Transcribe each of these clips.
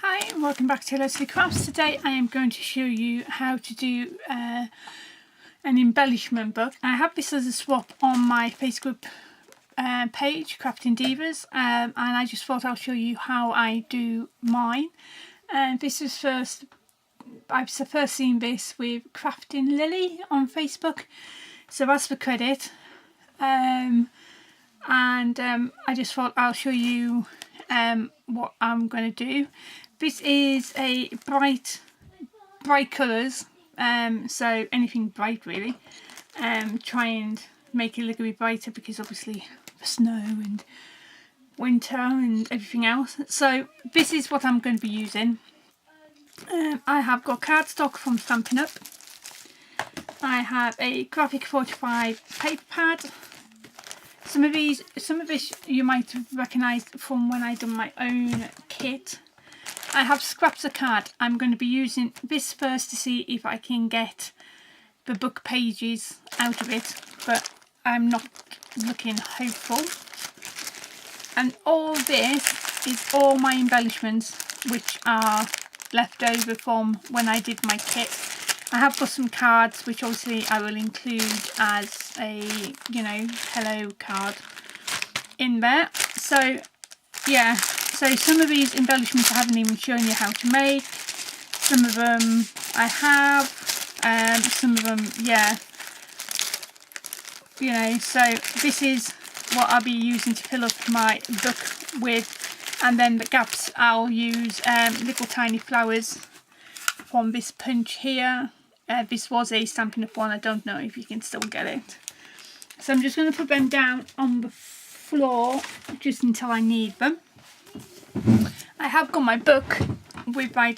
Hi and welcome back to Leslie Crafts. Today I am going to show you how to do an embellishment book. I have this as a swap on my Facebook page, Crafting Divas, and I just thought I'll show you how I do mine. And this is I've first seen this with Crafting Lily on Facebook, so that's the credit. I just thought I'll show you what I'm going to do. This is a bright colours, so anything bright really. Try and make it a little bit brighter because obviously the snow and winter and everything else. So this is what I'm going to be using. I have got cardstock from Stampin' Up. I have a Graphic 45 paper pad. Some of this you might recognise from when I done my own kit. I have scraps of card. I'm going to be using this first to see if I can get the book pages out of it, but I'm not looking hopeful. And all this is all my embellishments which are left over from when I did my kit. I have got some cards which obviously I will include as a, hello card in there. So yeah, so some of these embellishments I haven't even shown you how to make. Some of them I have, some of them, yeah. So this is what I'll be using to fill up my book with, and then the gaps I'll use little tiny flowers from this punch here. This was a Stampin' Up one. I don't know if you can still get it. So I'm just going to put them down on the floor just until I need them. I have got my book with my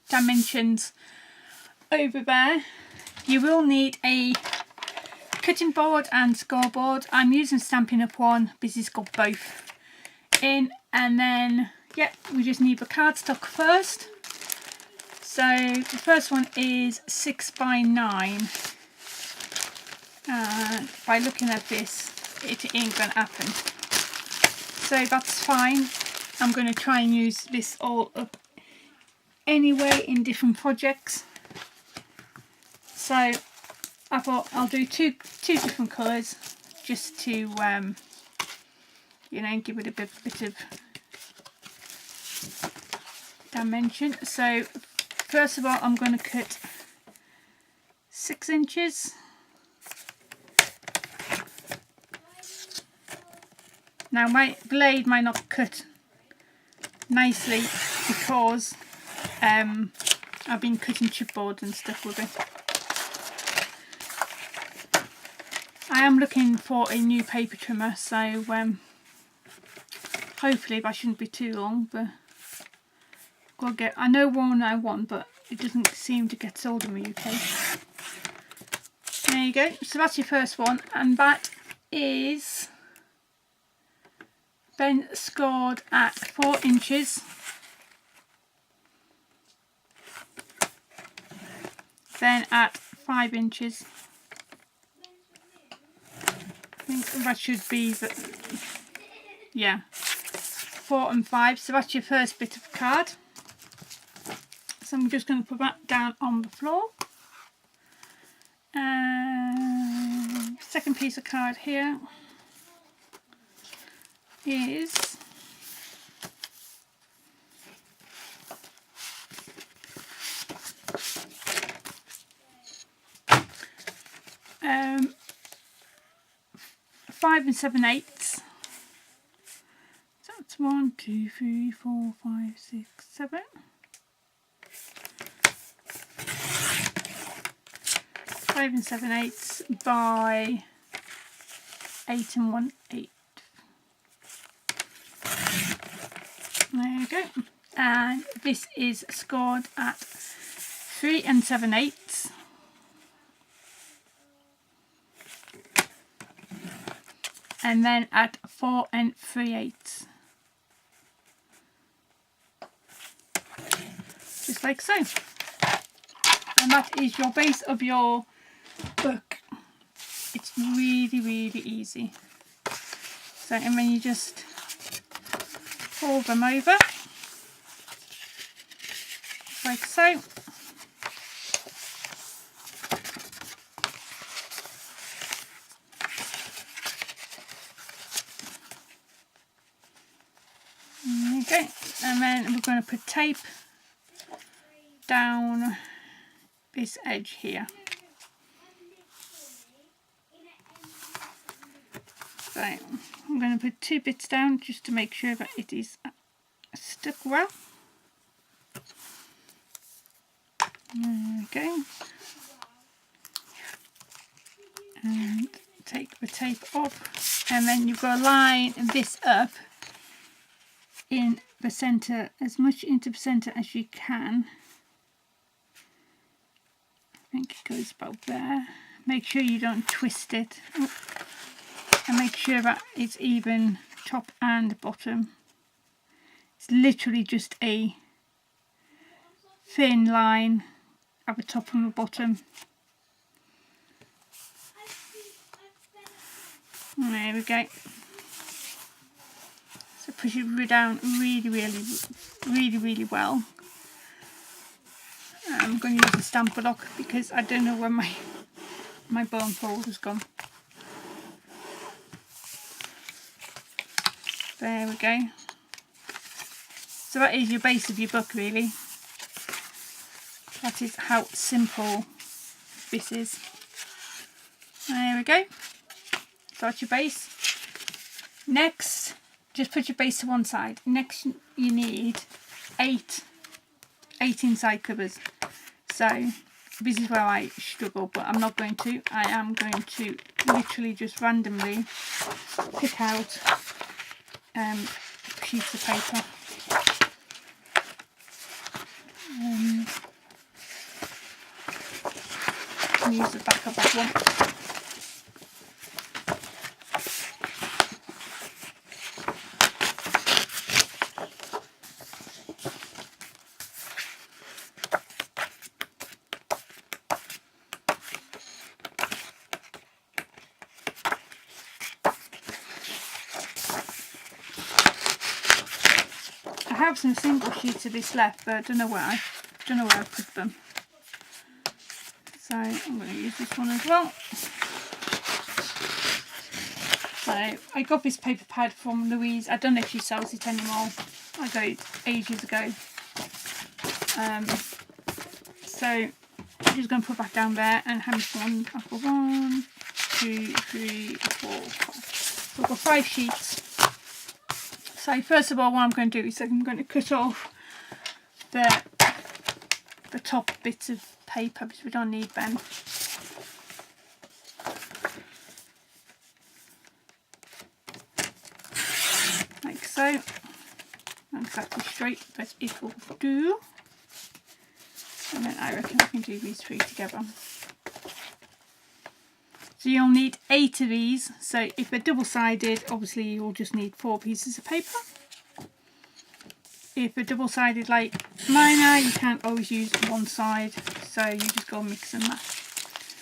dimensions over there. You will need a cutting board and scoreboard. I'm using Stampin' Up one because it's got both in. And then, yeah, we just need the cardstock first. So the first one is 6 by 9. By looking at this, it ain't gonna happen. So that's fine. I'm going to try and use this all up anyway in different projects. So I thought I'll do two different colours just to give it a bit of dimension. So first of all, I'm going to cut 6 inches. Now my blade might not cut nicely because I've been cutting chipboard and stuff with it. I am looking for a new paper trimmer, so hopefully that shouldn't be too long. But I know one I want, but it doesn't seem to get sold in the UK. There you go. So that's your first one, and that is then scored at 4 inches. Then at 5 inches. I think that should be yeah, 4 and 5. So that's your first bit of card. So I'm just going to put that down on the floor. Second piece of card here is 5 7/8. So that's 1, 2, 3, 4, 5, 6, 7. 5 7/8 by 8 1/8. There you go. And this is scored at 3 7/8. And then at 4 3/8. Just like so. And that is your base of your book. It's really easy. So, and then you just fold them over like so. Okay, and then we're going to put tape down this edge here. So I'm going to put 2 bits down just to make sure that it is stuck well. Okay, and take the tape off, and then you've got to line this up in the centre, as much into the centre as you can. I think it goes about there. Make sure you don't twist it, and make sure that it's even top and bottom. It's literally just a thin line at the top and the bottom. There we go. So push it down really well. I'm going to use a stamp block because I don't know where my bone fold has gone. There we go. So that is your base of your book, really. That is how simple this is. There we go. So that's your base. Next, just put your base to one side. Next you need 8 inside covers. So this is where I struggle, but I'm not going to. I am going to literally just randomly pick out sheets of paper. Use the back of that one. I have some single sheets of this left, but I don't know where I put them. So I'm going to use this one as well. So I got this paper pad from Louise. I don't know if she sells it anymore. I got it ages ago. So I'm just going to put that down there, and how much one? I've got 1, 2, 3, 4, 5. So I've got 5 sheets. So first of all, what I'm going to do is I'm going to cut off the top bits of paper because we don't need them. Like so. Not exactly straight, but it will do. And then I reckon I can do these 3 together. So you'll need 8 of these. So if they're double-sided, obviously you'll just need 4 pieces of paper. If they're double-sided like mine are, you can't always use one side, so you just go mix and match.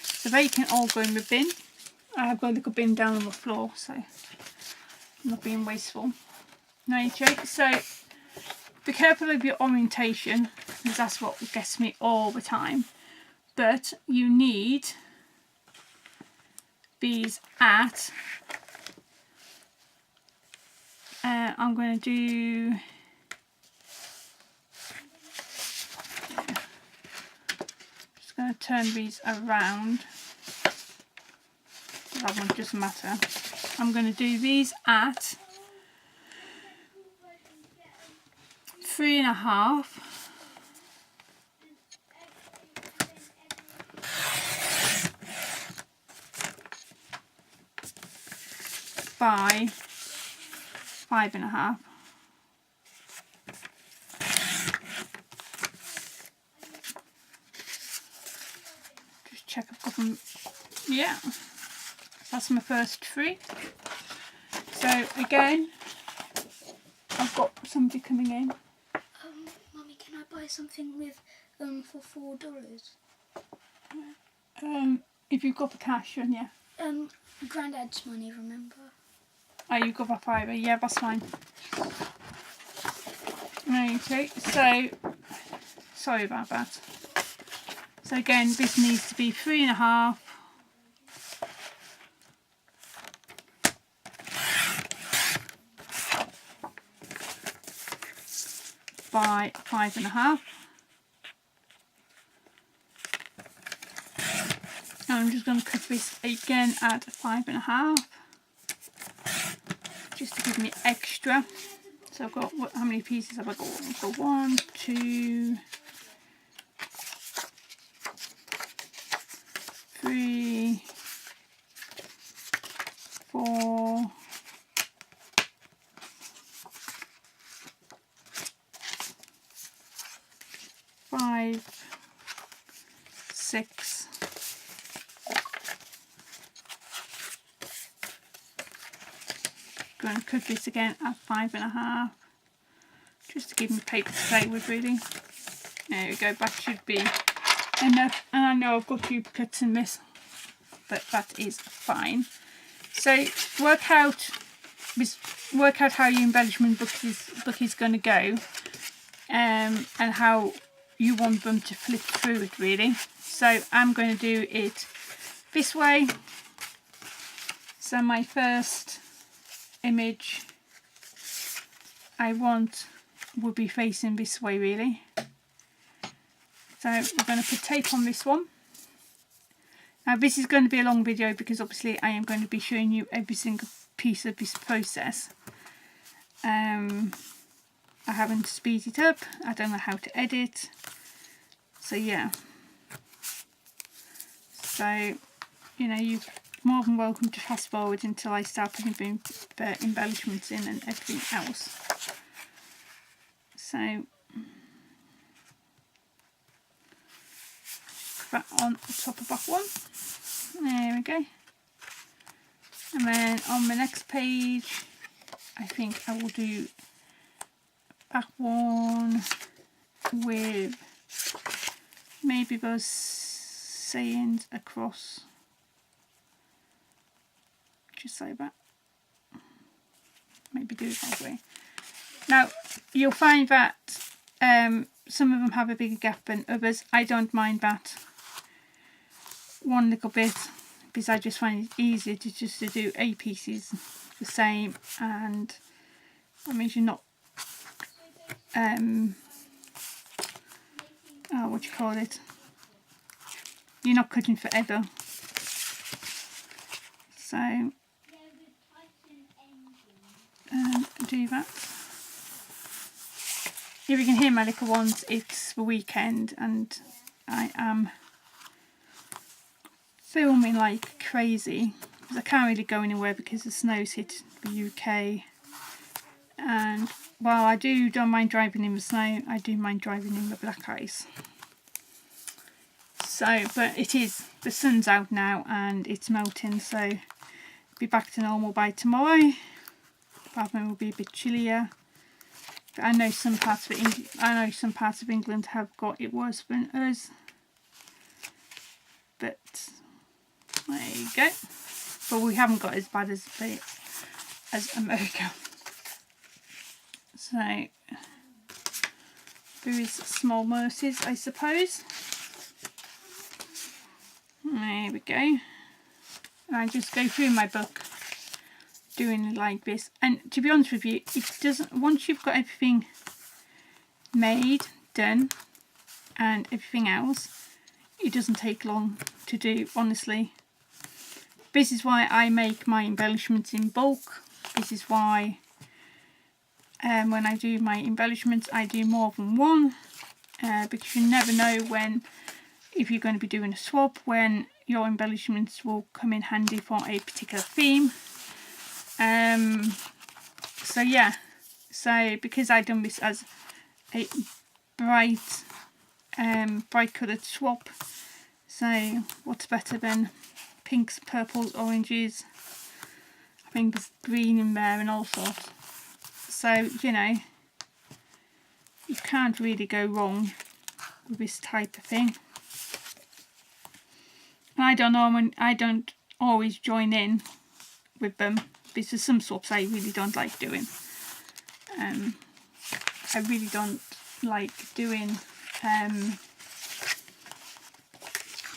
So they can all go in the bin. I've got a little bin down on the floor, so I'm not being wasteful. Okay, so be careful of your orientation, because that's what gets me all the time. But you need these at, I'm going to do, just going to turn these around, that one doesn't matter. I'm going to do these at 3.5 by 5.5. Just check I've got them. Yeah, that's my first 3. So again, I've got somebody coming in. Mummy, can I buy something with for $4? If you've got the cash, then yeah. Granddad's money, remember? Oh, you got that $5, yeah, that's fine. Okay, sorry about that. So again, this needs to be 3.5 by 5.5. And I'm just going to cut this again at 5.5, just to give me extra. So I've got, how many pieces have I got? I've got 1, 2, 3, 4, 5, 6, 'Going to cut this again at 5.5, just to give me paper to play with really. There we go, that should be enough. And I know I've got duplicates in this, but that is fine. So work out how your embellishment book is going to go, and how you want them to flip through it really. So I'm going to do it this way. So my first image I want will be facing this way really. So we're going to put tape on this one. Now this is going to be a long video because obviously I am going to be showing you every single piece of this process. I haven't speeded it up, I don't know how to edit, so yeah. So, you know, you're more than welcome to fast forward until I start putting the embellishments in and everything else. So, that on the top of that one. There we go. And then on the next page, I think I will do that one with maybe those sayings across, just like that. Maybe do it that way. Now you'll find that some of them have a bigger gap than others. I don't mind that one little bit because I just find it easier to just to do 8 pieces the same, and that means you're not what do you call it, you're not cutting forever. So do that. If you can hear my little ones, it's the weekend and I am filming like crazy because I can't really go anywhere because the snow's hit the UK, and while I don't mind driving in the snow, I do mind driving in the black ice. So, but it is, the sun's out now and it's melting, so be back to normal by tomorrow. Probably will be a bit chillier. But I know some parts of England have got it worse than us. But there you go. But we haven't got as bad as America. So there is small mercies, I suppose. There we go. And I just go through my book doing it like this, and to be honest with you, it doesn't, once you've got everything made, done and everything else, it doesn't take long to do, honestly. This is why I make my embellishments in bulk. This is why when I do my embellishments I do more than one, because you never know when, if you're going to be doing a swap, when your embellishments will come in handy for a particular theme. So yeah, so because I've done this as a bright coloured swap, so what's better than pinks, purples, oranges, I think there's green in there and all sorts. So, you know, you can't really go wrong with this type of thing. And I don't know, I don't always join in with them because some swaps I really don't like doing. I really don't like doing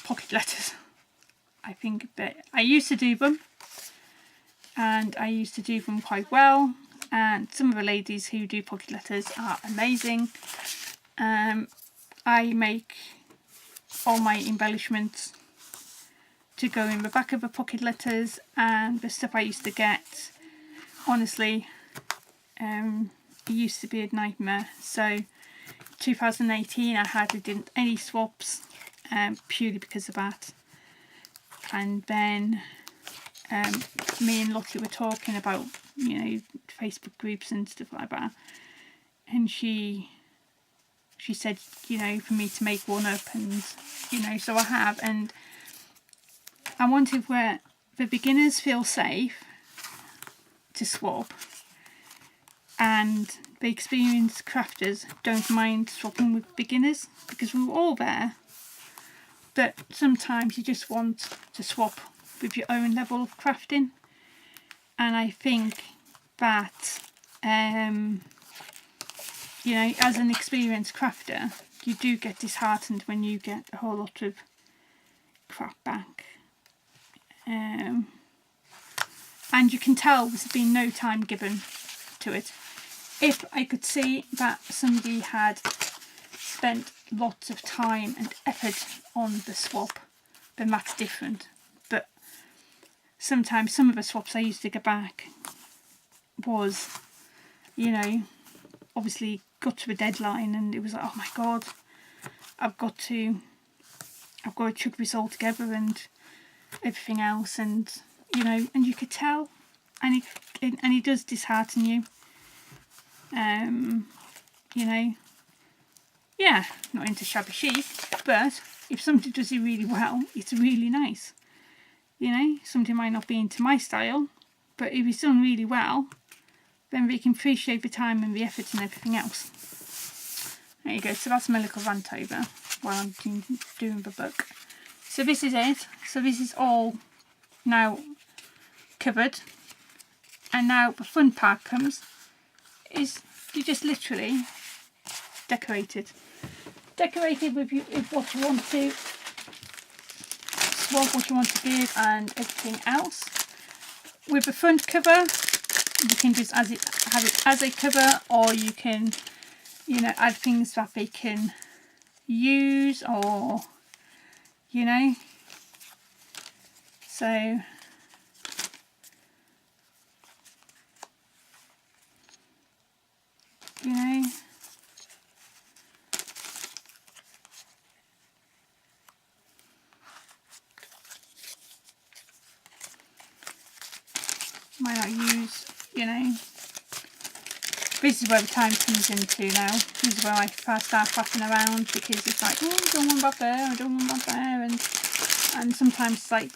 pocket letters. I think that I used to do them, and I used to do them quite well, and some of the ladies who do pocket letters are amazing. I make all my embellishments to go in the back of the pocket letters, and the stuff I used to get, honestly, it used to be a nightmare. So 2018 I hardly did any swaps, purely because of that. And then me and Lottie were talking about, you know, Facebook groups and stuff like that, and she said, you know, for me to make one up, and you know, so I have. And I wanted where the beginners feel safe to swap, and the experienced crafters don't mind swapping with beginners, because we were all there. But sometimes you just want to swap with your own level of crafting, and I think that you know, as an experienced crafter, you do get disheartened when you get a whole lot of crap back, and you can tell there's been no time given to it. If I could see that somebody had spent lots of time and effort on the swap, then that's different. But sometimes some of the swaps I used to get back was, you know, obviously got to a deadline, and it was like, oh my god, I've got to chuck this all together and everything else, and you know, and you could tell, and it does dishearten you. You know, yeah, not into shabby chic, but if somebody does it really well, it's really nice. You know, somebody might not be into my style, but if it's done really well, then we can appreciate the time and the effort and everything else. There you go, so that's my little rant over while I'm doing the book. So this is it. So this is all now covered, and now the fun part comes, is you just literally decorate it. Decorate it with what you want to swap, what you want to give, and everything else. With the front cover, you can just have it as a cover, or you can, you know, add things that they can use, or you know, so you know, might not use, you know, this is where the time comes into now. This is where I first start faffing around, because it's like, oh, I don't want that there, I don't want that there, and sometimes it's like,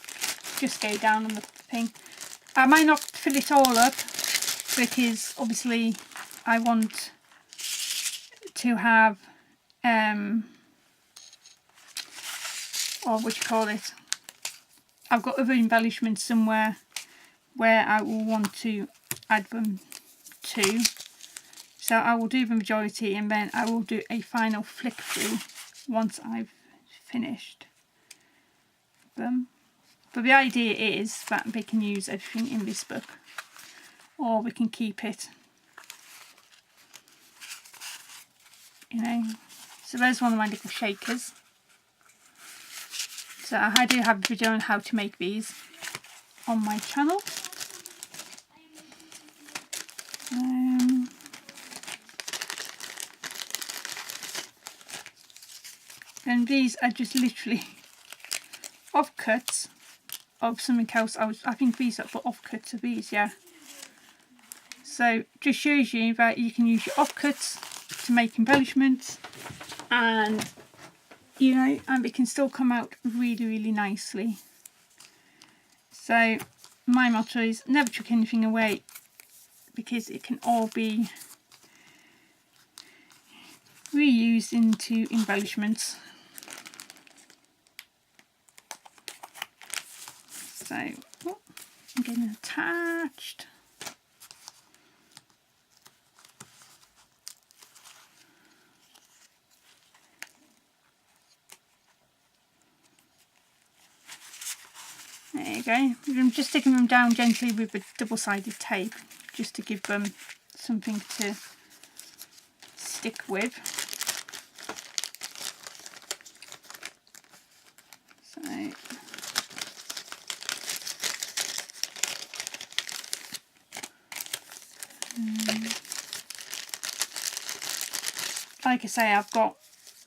just go down on the thing. I might not fill it all up, because obviously I want to have, or what you call it, I've got other embellishments somewhere where I will want to add them to. So I will do the majority, and then I will do a final flick through once I've finished them. But the idea is that they can use everything in this book, or we can keep it, you know. So there's one of my little shakers. So I do have a video on how to make these on my channel. And these are just literally offcuts of something else. I think these are the offcuts of these, yeah. So just shows you that you can use your offcuts to make embellishments, and you know, and it can still come out really, really nicely. So my motto is never chuck anything away, because it can all be reused into embellishments. So, oh, I'm getting attached. There you go. I'm just sticking them down gently with a double-sided tape just to give them something to stick with. So like I say, I've got,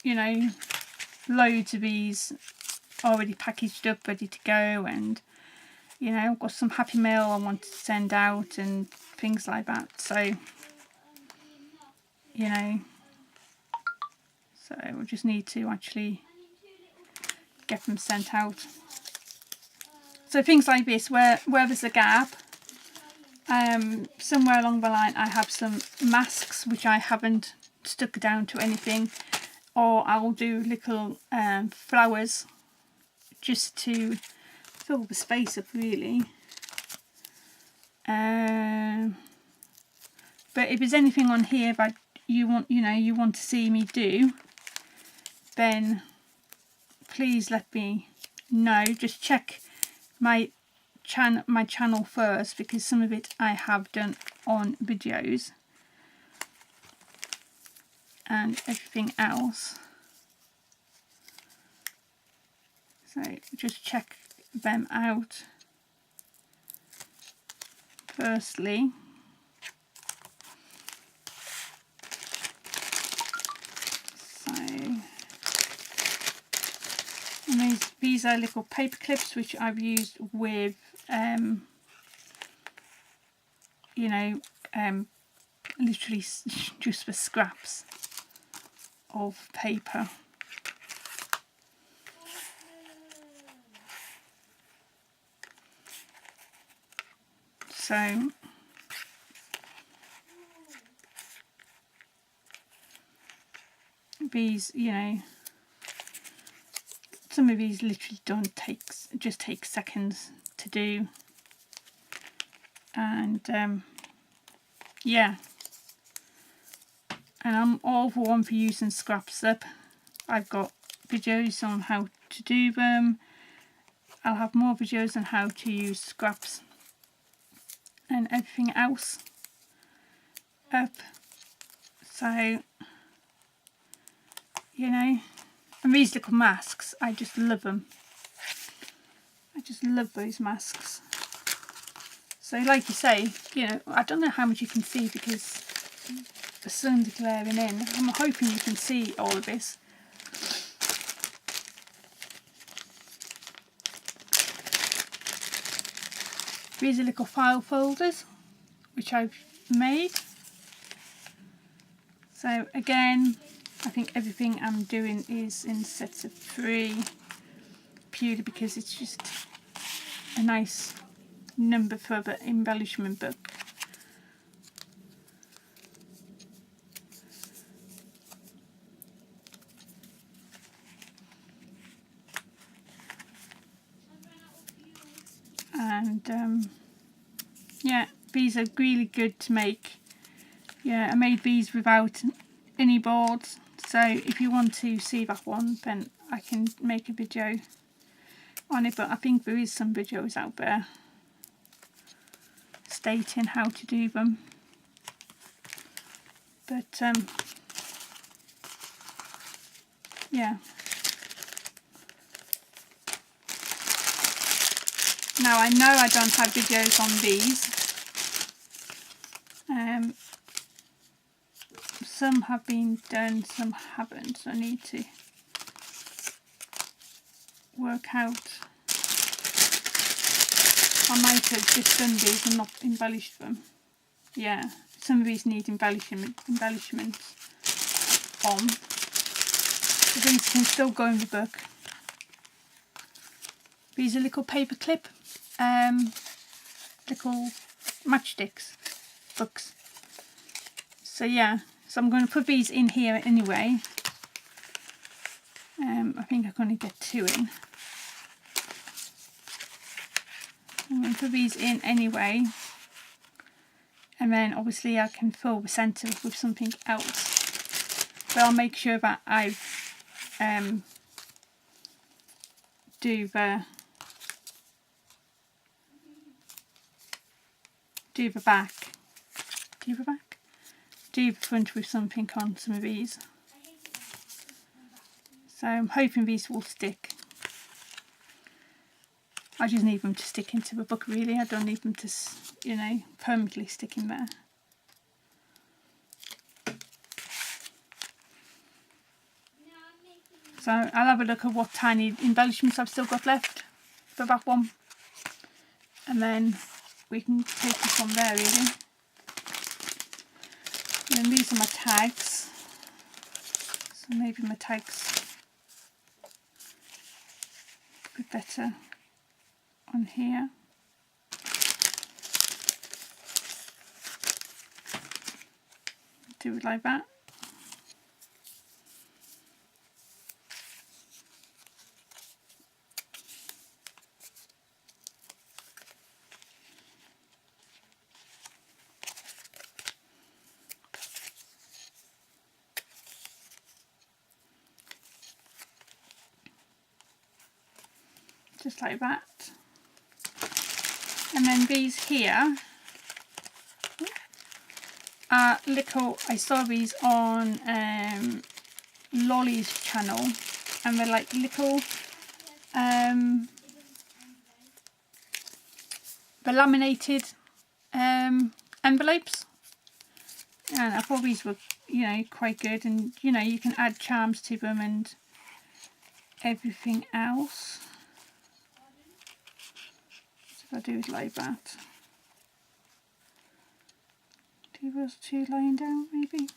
you know, loads of these already packaged up, ready to go, and you know, I've got some Happy Mail I want to send out and things like that. So, you know, so we just need to actually get them sent out. So things like this, where there's a gap, somewhere along the line I have some masks which I haven't stuck down to anything, or I'll do little flowers just to fill the space up really. But if there's anything on here that you want to see me do, then please let me know. Just check my channel first, because some of it I have done on videos and everything else. So just check them out firstly. So, and these are little paper clips which I've used with you know, literally just the scraps of paper. So these, you know, some of these literally just take seconds to do, and yeah, and I'm all for one for using scraps up. I've got videos on how to do them. I'll have more videos on how to use scraps and everything else up. So, you know, and these little masks, I just love them. I just love those masks. So like you say, you know, I don't know how much you can see because the sun's glaring in. I'm hoping you can see all of this. These are little file folders which I've made. So again, I think everything I'm doing is in sets of 3, purely because it's just a nice number for the embellishment book. And yeah, these are really good to make. Yeah, I made these without any boards, so if you want to see that one, then I can make a video on it, but I think there is some videos out there stating how to do them. But yeah. Now I know I don't have videos on these. Some have been done, some haven't, so I need to work out. I might have just done these and not embellished them. Yeah, some of these need embellishment on. But these can still go in the book. These are little paper clip, little matchsticks books. So yeah, so I'm going to put these in here anyway. I think I can only get 2 in. I'm going to put these in anyway, and then obviously I can fill the centre with something else, but I'll make sure that I do the do the back. Do the back? Do the front with something on some of these. So I'm hoping these will stick. I just need them to stick into the book really. I don't need them to, you know, permanently stick in there. So I'll have a look at what tiny embellishments I've still got left for that one. And then we can take it from there really. And then these are my tags. So maybe my tags could be better on here. Do it like that. Just like that. And then these here are little, I saw these on Lolly's channel, and they're like little they're laminated envelopes, and I thought these were, you know, quite good, and you know, you can add charms to them and everything else. So if I do it like that, do those two lying down maybe.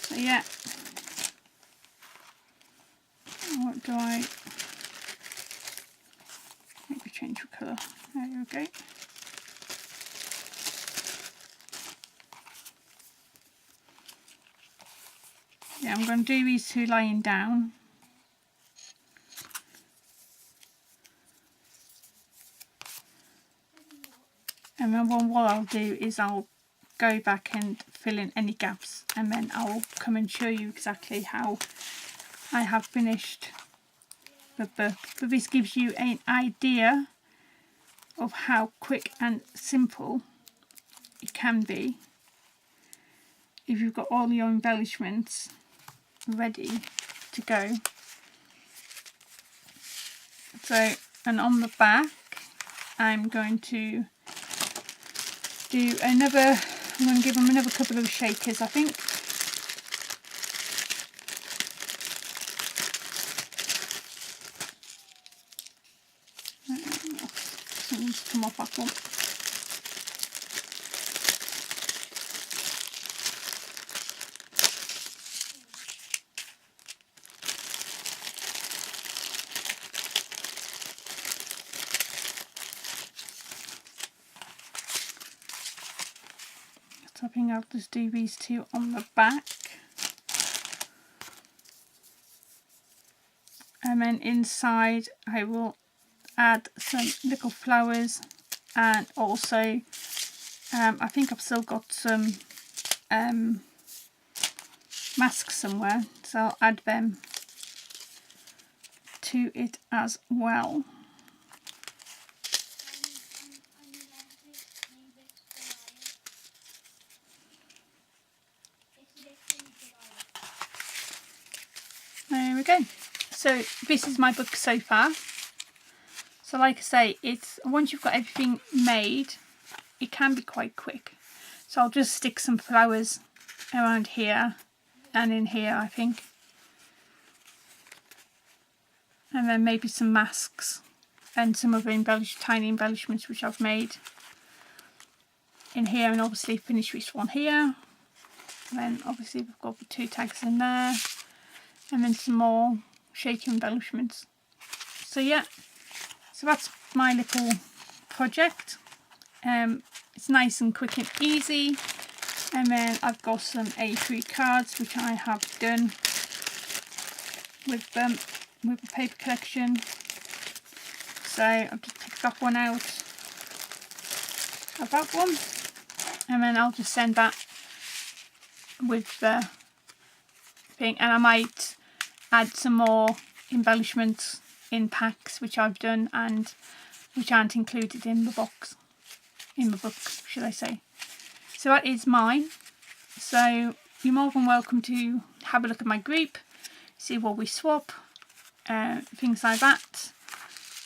So yeah, what do I, maybe change the colour, there you go. Yeah, I'm going to do these two lying down. And then what I'll do is I'll go back and fill in any gaps, and then I'll come and show you exactly how I have finished the book. But this gives you an idea of how quick and simple it can be if you've got all your embellishments ready to go. So, and on the back I'm going to do another, I'm going to give them another couple of shakers I think. Something needs to come off that one. So I think I'll just do these two on the back. And then inside I will add some little flowers, and also I think I've still got some masks somewhere, so I'll add them to it as well. There we go. So this is my book so far. So like I say, it's once you've got everything made, it can be quite quick. So I'll just stick some flowers around here and in here I think. And then maybe some masks and some other tiny embellishments which I've made in here, and obviously finish this one here. And then obviously we've got the two tags in there, and then some more shaky embellishments. So yeah, so that's my little project. It's nice and quick and easy. And then I've got some A3 cards which I have done with the paper collection. So I've just picked that one out of that one, and then I'll just send that with the thing, and I might add some more embellishments in packs which I've done and which aren't included in the box. in my book, should I say. So that is mine. So you're more than welcome to have a look at my group, see what we swap, things like that.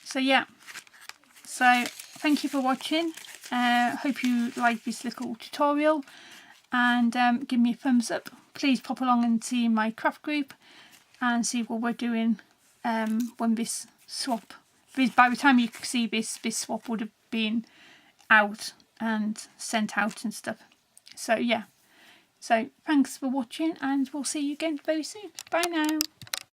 So yeah, so thank you for watching. Hope you like this little tutorial, and give me a thumbs up. Please pop along and see my craft group and see what we're doing when this swap, by the time you see this swap would have been out and sent out and stuff. So yeah, so thanks for watching, and we'll see you again very soon. Bye now.